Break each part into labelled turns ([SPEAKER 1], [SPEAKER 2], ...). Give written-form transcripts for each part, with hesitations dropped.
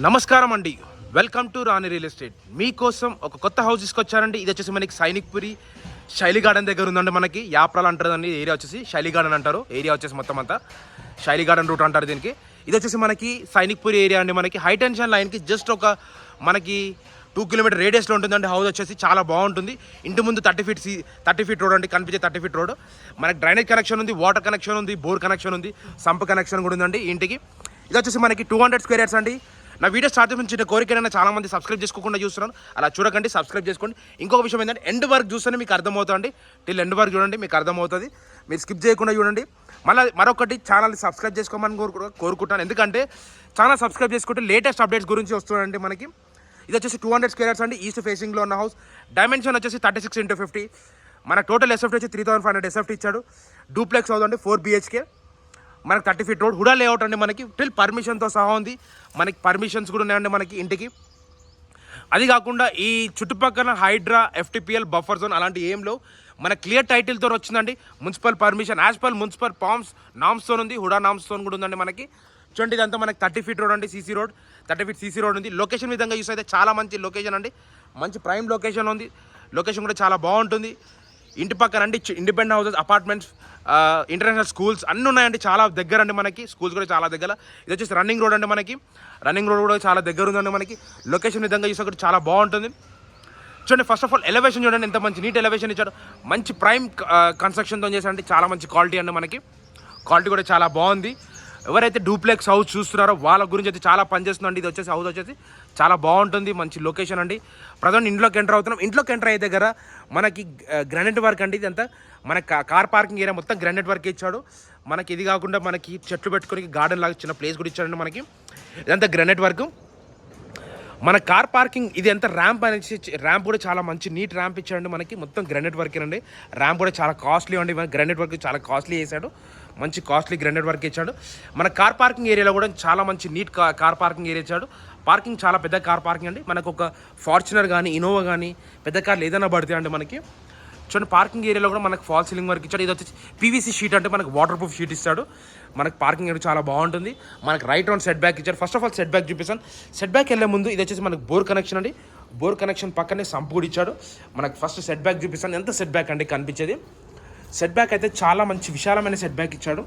[SPEAKER 1] నమస్కారం అండి. Welcome to Rani real estate. మీకోసం ఒక కొత్త హౌస్ తీసుకొచ్చారండి. ఇది వచ్చేసి మనకి సైనిక్పురి శైలి గార్డెన్ దగ్గర ఉందండి. మనకి యాప్రాల్ అంటారండి. ఏరియా వచ్చేసి శైలి గార్డెన్ అంటారు. ఏరియా వచ్చేసి మొత్తం అంతా శైలి గార్డెన్ రూట్ అంటారు దీనికి. ఇది వచ్చేసి మనకి సైనిక్పురి ఏరియా అండి. మనకి హై టెన్షన్ లైన్కి జస్ట్ ఒక మనకి 2 కిలోమీటర్ రేడియస్లో ఉంటుందండి. హౌస్ వచ్చేసి చాలా బాగుంటుంది. ఇంటి ముందు 30 ఫీట్ రోడ్ అండి. కనిపించే 30 ఫీట్ రోడ్. మనకి డ్రైనేజ్ కనెక్షన్ ఉంది, వాటర్ కనెక్షన్ ఉంది, బోర్ కనెక్షన్ ఉంది, సంప్ కనెక్షన్ కూడా ఉందండి ఇంటికి. ఇది వచ్చేసి మనకి 200 స్క్వేర్ యార్డ్స్ అండి. నా వీడియో స్టార్ట్ చేసిన చిన్న కోరికైనా చాలా మంది సబ్స్క్రైబ్ చేసుకోకుండా చూస్తున్నాను. అలా చూడకండి, సబ్స్క్రైబ్ చేసుకోండి. ఇంకొక విషయం ఏంటంటే ఎండ్ వర్క్ చూస్తేనే మీకు అర్థమవుతుంది. టిల్ ఎండ్ వర్క్ చూడండి, మీకు అర్థమవుతుంది. మీరు స్కిప్ చేయకుండా చూడండి. మరొకటి ఛానల్ సబ్స్క్రైబ్ చేసుకోమని కోరుకుంటాను. ఎందుకంటే ఛానల్ సబ్స్క్రైబ్ చేసుకుంటే లేటెస్ట్ అప్డేట్స్ గురించి వస్తుందండి మనకి. ఇది వచ్చేసి 200 స్క్వేర్ యార్డ్స్ అండి. ఈస్ట్ ఫేసింగ్లో ఉన్న హౌస్. డైమెన్షన్ వచ్చేసి 36x50. మన టోటల్ ఎస్ఎఫ్టీ వచ్చి 3500 ఎస్ఎఫ్టీ ఇచ్చాడు. డూప్లెక్స్ హౌస్ అండి, 4 BHK. మనకి 30 ఫీట్ రోడ్. హుడా లేఅవుట్ అండి. మనకి టిల్ పర్మిషన్తో సహా ఉంది. మనకి పర్మిషన్స్ కూడా ఉన్నాయండి మనకి ఇంటికి. అది కాకుండా ఈ చుట్టుపక్కల హైడ్రా, FTPL బఫర్ జోన్ అలాంటి ఏం లేవు. మన క్లియర్ టైటిల్తో వచ్చిందండి. Municipal permission as per municipal నామ్స్తో ఉంది. హుడా నామ్స్తో కూడా ఉందండి మనకి. చూడండి, ఇదంతా మనకి 30 ఫీట్ రోడ్ అండి. CC road, 30 feet CC road ఉంది. లొకేషన్ విధంగా యూస్ అయితే చాలా మంచి లొకేషన్ అండి. మంచి ప్రైమ్ లొకేషన్ ఉంది. లొకేషన్ కూడా చాలా బాగుంటుంది. ఇంటి పక్కన అండి independent houses, apartments, international schools అన్నీ ఉన్నాయండి. చాలా దగ్గర అండి మనకి. స్కూల్స్ కూడా చాలా దగ్గర. ఇది వచ్చేసి రన్నింగ్ రోడ్ అండి మనకి. రన్నింగ్ రోడ్ కూడా చాలా దగ్గర ఉందండి మనకి. లొకేషన్ విధంగా చూస్తే కూడా చాలా బాగుంటుంది. చూడండి, ఫస్ట్ ఆఫ్ ఆల్ ఎలివేషన్ చూడండి, ఎంత మంచి నీట్ ఎలివేషన్ ఇచ్చాడు. మంచి ప్రైమ్ కన్స్ట్రక్షన్తో చేశారండి. చాలా మంచి క్వాలిటీ అండి మనకి. క్వాలిటీ కూడా చాలా బాగుంది. ఎవరైతే డూప్లెక్స్ హౌస్ చూస్తున్నారో వాళ్ళ గురించి అయితే చాలా పనిచేస్తుందండి. ఇది వచ్చేసి హౌస్ వచ్చేసి చాలా బాగుంటుంది. మంచి లొకేషన్ అండి. ప్రజెంట్ ఇంట్లోకి ఎంటర్ అవుతున్నాం. ఇంట్లోకి ఎంటర్ అయ్యే దగ్గర మనకి గ్రానైట్ వర్క్ అండి. ఇదంతా మనకి కార్ పార్కింగ్ ఏరియా మొత్తం గ్రానైట్ వర్క్ ఇచ్చాడు మనకి. ఇది కాకుండా మనకి చెట్లు పెట్టుకుని గార్డెన్ లాగా చిన్న ప్లేస్ కూడా ఇచ్చాడండి మనకి. ఇదంతా గ్రానైట్ వర్క్. మన కార్ పార్కింగ్ ఇది ఎంత ర్యాంప్ అనేసి, ర్యాంప్ కూడా చాలా మంచి నీట్ ర్యాంప్ ఇచ్చాడండి మనకి. మొత్తం గ్రానైట్ వర్క్ అండి. ర్యాంప్ కూడా చాలా కాస్ట్లీ అండి. గ్రానైట్ వర్క్ చాలా కాస్ట్లీ చేశాడు. మంచి కాస్ట్లీ గ్రానైట్ వర్క్ ఇచ్చాడు. మన కార్ పార్కింగ్ ఏరియాలో కూడా చాలా మంచి నీట్ కార్ పార్కింగ్ ఏరియా ఇచ్చాడు. పార్కింగ్ చాలా పెద్ద కార్ పార్కింగ్ అండి. మనకు ఒక ఫార్చునర్ కానీ, ఇనోవా కానీ, పెద్ద కార్లు ఏదైనా పడతాయి అండి మనకి. చూడండి, పార్కింగ్ ఏరియాలో కూడా మనకు ఫాల్ సీలింగ్ వర్క్ ఇచ్చాడు. ఇది వచ్చేసి PVC షీట్ అంటే మనకు వాటర్ ప్రూఫ్ షీట్ ఇస్తాడు. మనకు పార్కింగ్ ఏరియా చాలా బాగుంటుంది. మనకు రైట్ రౌండ్ సెట్ బ్యాక్ ఇచ్చాడు. First of all set back చూపిస్తాను. సెట్ బ్యాక్ వెళ్ళే ముందు ఇది వచ్చేసి మనకు బోర్ కనెక్షన్ అండి. బోర్ కనెక్షన్ పక్కనే సంప్ కూడా ఇచ్చాడు. మనకు ఫస్ట్ సెట్ బ్యాక్ చూపిస్తాను. ఎంత సెట్ బ్యాక్ అండి కనిపించేది. సెట్ బ్యాక్ అయితే చాలా మంచి విశాలమైన సెట్ బ్యాక్ ఇచ్చాడు.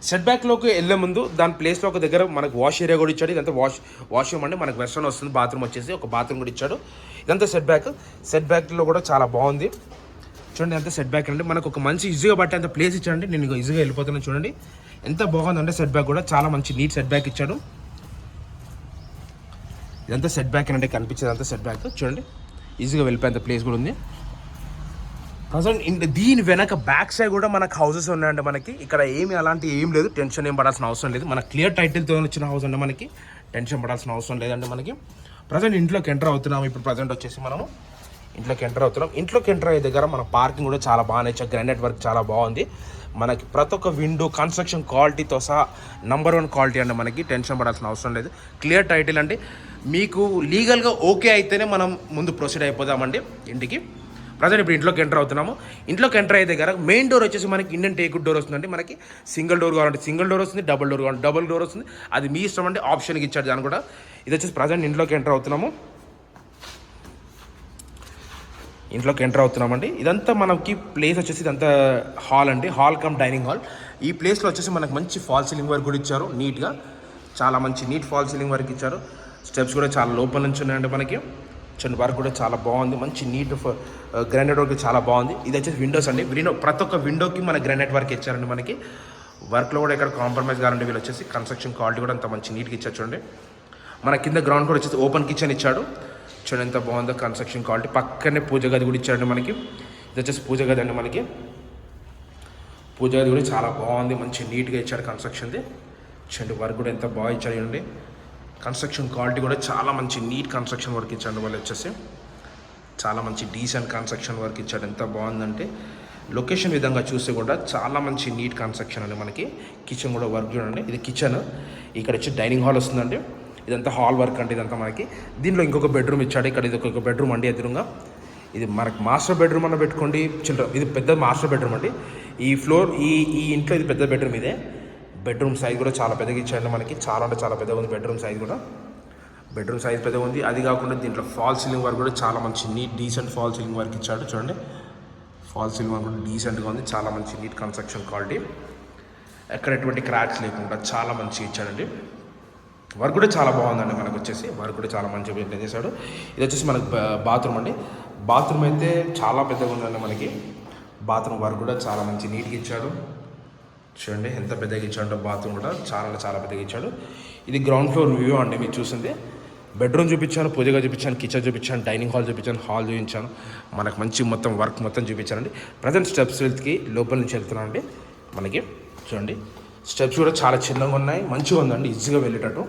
[SPEAKER 1] సెట్ బ్యాక్లోకి వెళ్ళే ముందు దాని ప్లేస్లో ఒక దగ్గర మనకు వాష్ ఏరియా కూడా ఇచ్చాడు. ఇదంతా వాష్రూమ్ అండి. మనకు వెస్టర్న్ వస్తుంది. బాత్రూమ్ వచ్చేసి ఒక బాత్రూమ్ కూడా ఇచ్చాడు. ఇదంతా సెట్ బ్యాక్లో కూడా చాలా బాగుంది. చూడండి, ఎంత సెట్ బ్యాక్ అండి. మనకు ఒక మంచి ఈజీగా బట్టి అంత ప్లేస్ ఇచ్చాడండి. నేను ఈజీగా వెళ్ళిపోతున్నాను. చూడండి ఎంత బాగుందంటే సెట్ బ్యాక్ కూడా చాలా మంచి నీట్ సెట్ బ్యాక్ ఇచ్చాడు. ఇదంతా సెట్ బ్యాక్ అంటే కనిపించేది అంతా సెట్ బ్యాక్. చూడండి, ఈజీగా వెళ్ళిపోయేంత ప్లేస్ కూడా ఉంది. ప్రజెంట్ దీని వెనక బ్యాక్ సైడ్ కూడా మనకు హౌసెస్ ఉన్నాయండి మనకి. ఇక్కడ అలాంటి ఏం లేదు. టెన్షన్ ఏం పడాల్సిన అవసరం లేదు. మన క్లియర్ టైటిల్తో వచ్చిన హౌస్ అండి మనకి. టెన్షన్ పడాల్సిన అవసరం లేదండి మనకి. ప్రజెంట్ ఇంట్లోకి ఎంటర్ అవుతున్నాము. ఇప్పుడు ప్రజెంట్ వచ్చేసి మనము ఇంట్లోకి ఎంటర్ అవుతున్నాం. ఇంట్లోకి ఎంటర్ అయ్యే దగ్గర మన పార్కింగ్ కూడా చాలా బాగా ఇచ్చారు. గ్రానైట్ వర్క్ చాలా బాగుంది. మనకి ప్రతి ఒక్క విండో కన్స్ట్రక్షన్ క్వాలిటీతో సహా నంబర్ 1 క్వాలిటీ అండి మనకి. టెన్షన్ పడాల్సిన అవసరం లేదు. క్లియర్ టైటిల్ అండి. మీకు లీగల్గా ఓకే అయితేనే మనం ముందు ప్రొసీడ్ అయిపోదామండి ఇంటికి. ప్రజెంట్ ఇప్పుడు ఇంట్లోకి ఎంటర్ అవుతున్నాము. ఇంట్లోకి ఎంటర్ అయ్యే దగ్గర మెయిన్ డోర్ వచ్చేసి మనకి ఇండియన్ టేక్వుడ్ డోర్ వస్తుందండి. మనకి సింగిల్ డోర్ కావాలంటే సింగిల్ డోర్ వస్తుంది, డబుల్ డోర్ కావాలంటే డబుల్ డోర్ వస్తుంది. అది మీ ఇష్టం అండి. ఆప్షన్కి ఇచ్చాడు దాన్ని కూడా. ఇది వచ్చేసి ప్రజెంట్ ఇంట్లోకి ఎంటర్ అవుతున్నాము. ఇంట్లోకి ఎంటర్ అవుతున్నామండి. ఇదంతా మనకి ప్లేస్ వచ్చేసి ఇదంతా హాల్ అండి. Hall cum dining hall. ఈ ప్లేస్లో వచ్చేసి మనకు మంచి ఫాల్ సీలింగ్ వర్క్ కూడా ఇచ్చారు. నీట్గా చాలా మంచి నీట్ ఫాల్ సీలింగ్ వర్క్ ఇచ్చారు. స్టెప్స్ కూడా చాలా లోపల నుంచి ఉన్నాయండి మనకి. చిన్న వర్క్ కూడా చాలా బాగుంది. మంచి నీట్ గ్రానైట్ వర్క్ చాలా బాగుంది. ఇది వచ్చేసి విండోస్ అండి. ప్రతి ఒక్క విండోకి మన గ్రానైట్ వర్క్ ఇచ్చారండి మనకి. వర్క్లో కూడా ఎక్కడ కాంప్రమైజ్ కావాలంటే వీళ్ళు వచ్చేసి కన్స్ట్రక్షన్ క్వాలిటీ కూడా అంత మంచి నీట్గా ఇచ్చారు. చూడండి, మన కింద గ్రౌండ్ కూడా వచ్చేసి ఓపెన్ కిచెన్ ఇచ్చాడు. చూడండి ఎంత బాగుందో కన్స్ట్రక్షన్ క్వాలిటీ. పక్కనే పూజ గది కూడా ఇచ్చాడు మనకి. ఇది వచ్చేసి పూజ గది అండి మనకి. పూజ గది కూడా చాలా బాగుంది. మంచి నీట్గా ఇచ్చాడు కన్స్ట్రక్షన్ది. చూడండి, వర్క్ కూడా ఎంత బాగా ఇచ్చాడు. చూడండి, కన్స్ట్రక్షన్ క్వాలిటీ కూడా చాలా మంచి నీట్ కన్స్ట్రక్షన్ వర్క్ ఇచ్చాడు. వాళ్ళు వచ్చేసి చాలా మంచి డీసెంట్ కన్స్ట్రక్షన్ వర్క్ ఇచ్చాడు. ఎంత బాగుందంటే లొకేషన్ విధంగా చూస్తే కూడా చాలా మంచి నీట్ కన్స్ట్రక్షన్ అండి మనకి. కిచెన్ కూడా వర్క్ చూడండి. ఇది కిచెన్. ఇక్కడ వచ్చి డైనింగ్ హాల్ వస్తుందండి. ఇదంతా హాల్ వర్క్ అంటే ఇదంతా మనకి. దీనిలో ఇంకొక బెడ్రూమ్ ఇచ్చాడు. ఇక్కడ ఇది ఒక బెడ్రూమ్ అండి ఎదురుగా. ఇది మనకి మాస్టర్ బెడ్రూమ్ అన్న పెట్టుకోండి. చిల్డ్రన్ ఇది పెద్ద మాస్టర్ బెడ్రూమ్ అండి. ఈ ఫ్లోర్ ఈ ఇంట్లో ఇది పెద్ద బెడ్రూమ్. ఇదే బెడ్రూమ్ సైజ్ కూడా చాలా పెద్దగా ఇచ్చాడు మనకి, చాలా అంటే చాలా పెద్దగా ఉంది బెడ్రూమ్ సైజ్ కూడా. బెడ్రూమ్ సైజ్ పెద్దగా ఉంది. అది కాకుండా దీంట్లో ఫాల్ సీలింగ్ వర్క్ కూడా చాలా మంచి neat decent fall ceiling work ఇచ్చాడు. చూడండి, ఫాల్ సీలింగ్ వర్క్ కూడా డీసెంట్గా ఉంది, చాలా మంచి నీట్ కన్స్ట్రక్షన్ క్వాలిటీ, ఎక్కడ ఎటువంటి క్రాక్స్ లేకుండా చాలా మంచిగా ఇచ్చాడండి. వర్క్ కూడా చాలా బాగుందండి. మనకు వచ్చేసి వర్క్ కూడా చాలా మంచిగా మెయింటైన్ చేశాడు. ఇది వచ్చేసి మనకు బాత్రూమ్ అండి. బాత్రూమ్ అయితే చాలా పెద్దగా ఉందండి మనకి. బాత్రూమ్ వర్క్ కూడా చాలా మంచి నీట్గా ఇచ్చాడు. చూడండి ఎంత పెద్దగా ఇచ్చాడో, బాత్రూమ్ కూడా చాలా చాలా పెద్దగా ఇచ్చాడు. ఇది గ్రౌండ్ ఫ్లోర్ వ్యూ అండి మీరు చూసింది. బెడ్రూమ్ చూపించాను, పూజగా చూపించాను, కిచెన్ చూపించాను, డైనింగ్ హాల్ చూపించాను, హాల్ చూపించాను. మనకు మంచి మొత్తం వర్క్ మొత్తం చూపించానండి. ప్రజెంట్ స్టెప్స్ వెళ్తే లోపల నుంచి వెళ్తున్నాం అండి. మనకి చూడండి స్టెప్స్ కూడా చాలా చిన్నగా ఉన్నాయి, మంచిగా ఉందండి, ఈజీగా వెళ్ళేటట్టు.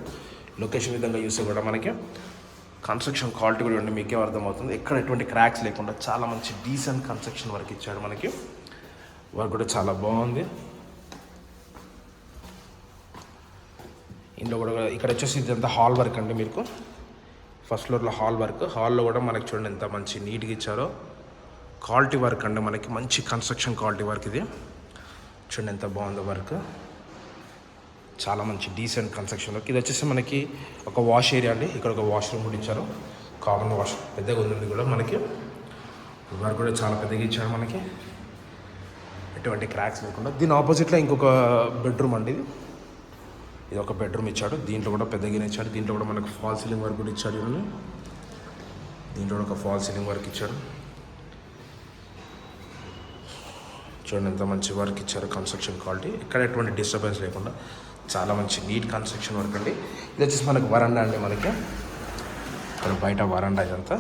[SPEAKER 1] లొకేషన్ విధంగా చూస్తే కూడా మనకి కన్స్ట్రక్షన్ క్వాలిటీ కూడా ఉండి మీకే అర్థమవుతుంది. ఎక్కడ ఎటువంటి క్రాక్స్ లేకుండా చాలా మంచి డీసెంట్ కన్స్ట్రక్షన్ వర్క్ ఇచ్చాడు మనకి. వర్క్ కూడా చాలా బాగుంది. ఇందులో కూడా ఇక్కడ వచ్చేసి ఇదంతా హాల్ వర్క్ అండి. మీకు ఫస్ట్ ఫ్లోర్లో హాల్ వర్క్, హాల్లో కూడా మనకి చూడండి ఎంత మంచి నీట్గా ఇచ్చారో. క్వాలిటీ వర్క్ అండి మనకి, మంచి కన్స్ట్రక్షన్ క్వాలిటీ వర్క్ ఇది. చూడండి ఎంత బాగుందో వర్క్, చాలా మంచి డీసెంట్ కన్స్ట్రక్షన్ వర్క్. ఇది వచ్చేసి మనకి ఒక వాష్ ఏరియా అండి. ఇక్కడ ఒక వాష్రూమ్ కూడా ఇచ్చారు, కామన్ వాష్ పెద్దగా ఉంది కూడా మనకి. వర్క్ కూడా చాలా పెద్దగా ఇచ్చారు మనకి, ఎటువంటి క్రాక్స్ లేకుండా. దీని ఆపోజిట్లో ఇంకొక బెడ్రూమ్ అండి. ఇది ఒక బెడ్రూమ్ ఇచ్చాడు, దీంట్లో కూడా పెద్దగానే ఇచ్చాడు. దీంట్లో కూడా మనకు ఫాల్ సీలింగ్ వర్క్ కూడా ఇచ్చాడు. దీంట్లో కూడా ఒక ఫాల్ సీలింగ్ వర్క్ ఇచ్చాడు. చూడండి ఎంత మంచి వర్క్ ఇచ్చారు, కన్స్ట్రక్షన్ క్వాలిటీ, ఎక్కడ ఎటువంటి డిస్టర్బెన్స్ లేకుండా చాలా మంచి నీట్ కన్స్ట్రక్షన్ వర్క్ అండి. ఇది వచ్చేసి మనకు వరండా అండి. మనకి ఇక్కడ బయట వరండా ఇదంతా.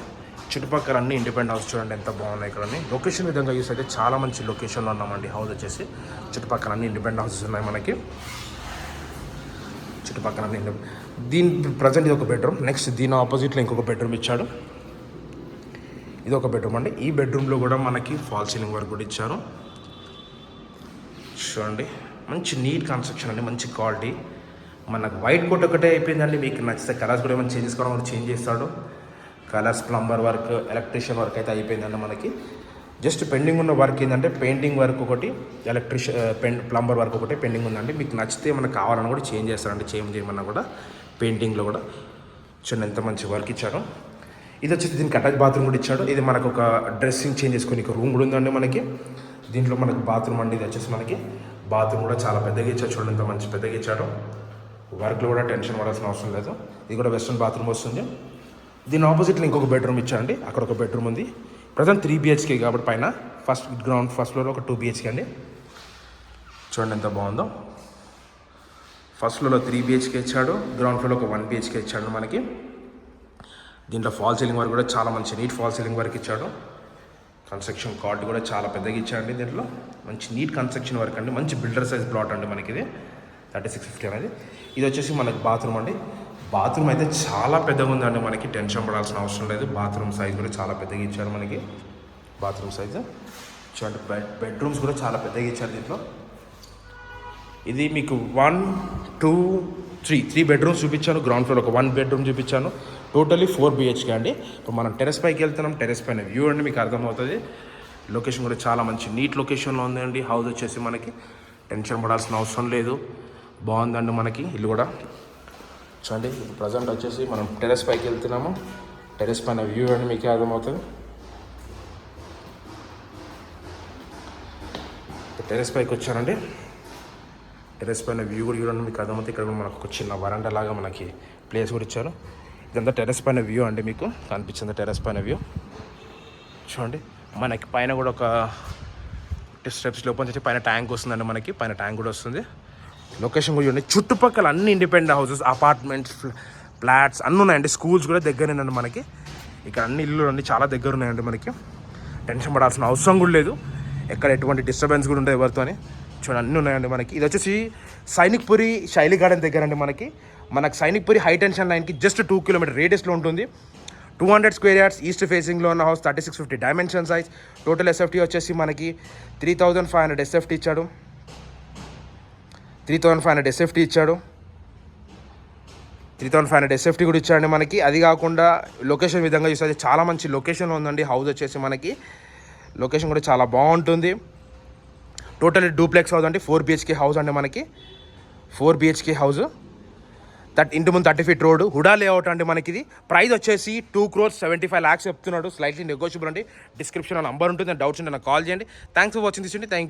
[SPEAKER 1] చుట్టుపక్కల అన్ని ఇండిపెండెంట్ హౌస్ చూడండి ఎంత బాగున్నాయి. ఇక్కడ లొకేషన్ విధంగా యూస్ అయితే చాలా మంచి లొకేషన్లో ఉన్నామండి. హౌస్ వచ్చేసి చుట్టుపక్కల అన్ని ఇండిపెండెంట్ హౌసెస్ ఉన్నాయి మనకి. చుట్టుపక్కల దీని ప్రజెంట్ ఇది ఒక బెడ్రూమ్. నెక్స్ట్ దీని ఆపోజిట్లో ఇంకొక బెడ్రూమ్ ఇచ్చాడు. ఇది ఒక బెడ్రూమ్ అండి. ఈ బెడ్రూమ్లో కూడా మనకి ఫాల్ సీలింగ్ వర్క్ కూడా ఇచ్చారు. చూడండి మంచి నీట్ కన్స్ట్రక్షన్ అండి, మంచి క్వాలిటీ. మనకు వైట్ కోట్ ఒకటే అయిపోయిందండి. మీకు నచ్చితే కలర్స్ కూడా ఏమైనా చేంజ్ చేసుకోవడం కూడా చేంజ్ చేస్తాడు. Colours, plumber work, electrician work అయితే అయిపోయిందండి మనకి. జస్ట్ పెండింగ్ ఉన్న వర్క్ ఏంటంటే పెయింటింగ్ వర్క్ ఒకటి, ప్లంబర్ వర్క్ ఒకటి పెండింగ్ ఉందండి. మీకు నచ్చితే మనకు కావాలని కూడా చేంజ్ చేస్తారండి, చేంజ్ చేయమన్నా కూడా. పెయింటింగ్లో కూడా చూడండి ఎంత మంచి వర్క్ ఇచ్చాడు. ఇది వచ్చేసి దీనికి అటాచ్ బాత్రూమ్ కూడా ఇచ్చాడు. ఇది మనకు ఒక డ్రెస్సింగ్ చేంజ్ చేసుకుని రూమ్ కూడా ఉందండి మనకి. దీంట్లో మనకు బాత్రూమ్ అండి. ఇది వచ్చేసి మనకి బాత్రూమ్ కూడా చాలా పెద్దగా ఇచ్చాడు. చూడండి ఎంత మంచి పెద్దగా ఇచ్చాడు. వర్క్లో కూడా టెన్షన్ పడాల్సిన అవసరం లేదు. ఇది కూడా వెస్ట్రన్ బాత్రూమ్ వస్తుంది. దీని ఆపోజిట్లో ఇంకొక బెడ్రూమ్ ఇచ్చాడండి. అక్కడ ఒక బెడ్రూమ్ ఉంది. ప్రజెంట్ 3 BHK కాబట్టి పైన ఫస్ట్ ఫ్లోర్లో ఒక 2 BHK అండి. చూడండి ఎంత బాగుందో. ఫస్ట్ ఫ్లోర్లో 3 BHK ఇచ్చాడు, గ్రౌండ్ ఫ్లోర్లో ఒక 1 BHK ఇచ్చాడు మనకి. దీంట్లో ఫాల్ సీలింగ్ వర్క్ కూడా చాలా మంచి నీట్ ఫాల్ సీలింగ్ వర్క్ ఇచ్చాడు. కన్స్ట్రక్షన్ క్వాలిటీ కూడా చాలా పెద్దగా ఇచ్చాడండి. దీంట్లో మంచి నీట్ కన్స్ట్రక్షన్ వర్క్ అండి. మంచి బిల్డర్ సైజ్ ప్లాట్ అండి మనకి ఇది 3650 అనేది. ఇది వచ్చేసి మనకి బాత్రూమ్ అండి. బాత్రూమ్ అయితే చాలా పెద్దగా ఉందండి మనకి, టెన్షన్ పడాల్సిన అవసరం లేదు. బాత్రూమ్ సైజ్ కూడా చాలా పెద్దగా ఇచ్చారు మనకి. బాత్రూమ్ సైజ్ చూడండి. బెడ్రూమ్స్ కూడా చాలా పెద్దగా ఇచ్చారు దీంట్లో. ఇది మీకు 1, 2, 3 బెడ్రూమ్స్ చూపించాను. గ్రౌండ్ ఫ్లోర్ ఒక 1 బెడ్రూమ్ చూపించాను. టోటల్లీ 4 BHK అండి. ఇప్పుడు మనం టెరెస్ పైకి వెళ్తున్నాం. టెరెస్ పైన వ్యూ అండి మీకు అర్థమవుతుంది. లొకేషన్ కూడా చాలా మంచి నీట్ లొకేషన్లో ఉందండి. హౌస్ వచ్చేసి మనకి టెన్షన్ పడాల్సిన అవసరం లేదు. బాగుందండి మనకి ఇల్లు కూడా. చూడండి ఇప్పుడు ప్రజెంట్ వచ్చేసి మనం టెరెస్ పైకి వెళ్తున్నాము. టెరెస్ పైన వ్యూ అండి మీకే అర్థమవుతుంది. టెరెస్ పైకి వచ్చానండి. టెరెస్ పైన వ్యూ కూడా చూడండి మీకు అర్థమవుతుంది. ఇక్కడ కూడా మనకు ఒక చిన్న వరండా లాగా మనకి ప్లేస్ కూడా ఇచ్చారు. ఇదంతా టెరెస్ పైన వ్యూ అండి. మీకు కనిపించింది టెరెస్ పైన వ్యూ. చూడండి మనకి పైన కూడా ఒక స్టెప్స్ లోపల నుంచి పైన ట్యాంక్ వస్తుందండి మనకి. పైన ట్యాంక్ కూడా వస్తుంది. లొకేషన్ కూడా చూడండి. చుట్టుపక్కల అన్ని ఇండిపెండెంట్ హౌసెస్, అపార్ట్మెంట్స్, ఫ్లాట్స్ అన్నీ ఉన్నాయండి. స్కూల్స్ కూడా దగ్గరేనండి మనకి. ఇక్కడ అన్ని ఇల్లు అన్నీ చాలా దగ్గర ఉన్నాయండి మనకి. టెన్షన్ పడాల్సిన అవసరం కూడా లేదు. ఎక్కడ ఎటువంటి డిస్టర్బెన్స్ కూడా ఉండదు ఎవరితో అని. చూడండి అన్నీ ఉన్నాయండి మనకి. ఇది వచ్చేసి సైనిక్పురి శైలి గార్డెన్ దగ్గర అండి మనకి. మనకు సైనిక్పురి హై టెన్షన్ లైన్కి జస్ట్ 2 కిలోమీటర్ రేడియస్లో ఉంటుంది. 200 స్క్వేర్ యార్డ్స్ ఈస్ట్ ఫేసింగ్లో ఉన్న house, 3650 dimension size. Total SFT వచ్చేసి మనకి 3500 SFT ఇచ్చాడు. 3500 SFT ఇచ్చాడు. 3500 SFT కూడా ఇచ్చాడండి మనకి. అది కాకుండా లొకేషన్ విధంగా చూస్తే చాలా మంచి లొకేషన్లో ఉందండి హౌస్ వచ్చేసి మనకి. లొకేషన్ కూడా చాలా బాగుంటుంది. టోటల్ డూప్లెక్స్ హౌస్ అండి. 4 BHK హౌస్ అండి మనకి. 4 BHK హౌస్, ఇంటి ముందు 30 feet రోడ్, హుడా లేఅవుట్ అండి మనకి. ఇది ప్రైస్ వచ్చేసి 2,75,00,000 చెప్తున్నాడు. స్లైట్లీ నెగోషియబుల్ అండి. డిస్క్రిప్షన్లో నంబర్ ఉంటుంది, డౌట్స్ ఉంటే నాకు కాల్ చేయండి. థ్యాంక్స్ ఫర్ వాచింగ్ దిస్ అండి. Thank you.